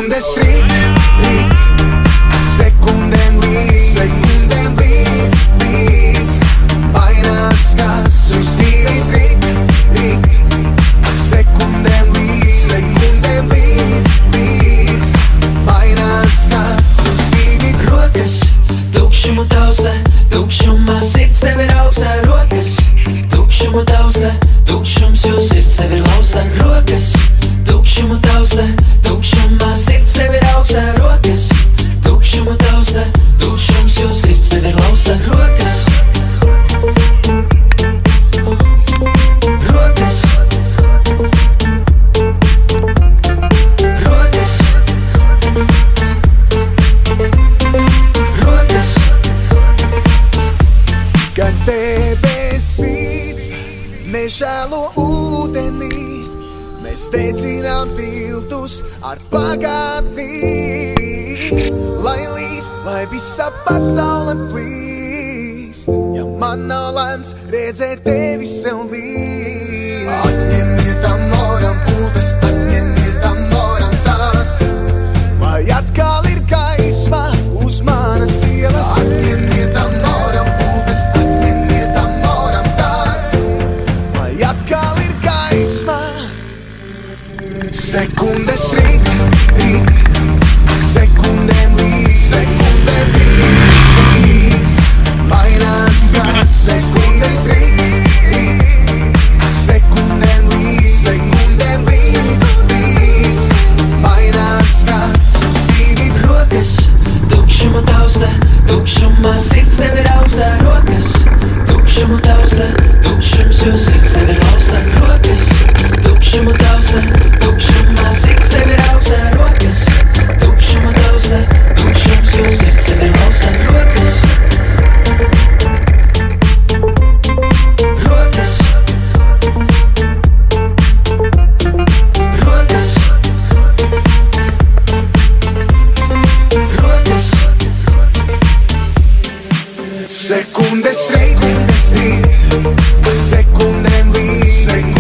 Sekundes rīt, sekundēm līdz mainās, kas uz dzīves rīt, sekundēm līdz mainās, kas uz dzīvi. Rokas tukšumu taustē, tukšumā sirds tev ir augstā. Rokas tukšumu taustē, tukšums, jo sirds tev ir laustā. Rokas tukšumu taustē, tukšumā sirds tev ir augstā. Rokas tukšumu taustē, tukšums, jo sirds tev ir laustā. Rokas Kad debesīs nežēlo ūdenī, mēs dedzinām tiltus ar pagātnī. Lai līst, lai visa pasaule plīst, ja man nav lemts redzēt tevi sev līdz. Atņemiet amoram pultas, atņemiet amoram tās, lai atkal ir gaisma uz manas ielas. Atņemiet amoram pultas, atņemiet amoram tās, lai atkal ir gaisma. Sekundes rīt, sekundēm līdz mainās, kas sekundes rīt, sekundēm līdz mainās, kas uz dzīvi. rokas tukšumu taustē, tukšumā sirds tev ir augstā. Rokas tukšumu taustē, tukšums, jo sirds tev ir laustā. Rokas tukšumu taustē, tukšumā sirds tev ir augstā. Rokas tukšumu taustē, tukšums, jo sirds tev ir laustā. Rokas Sekundes rīt, sekundēm līdz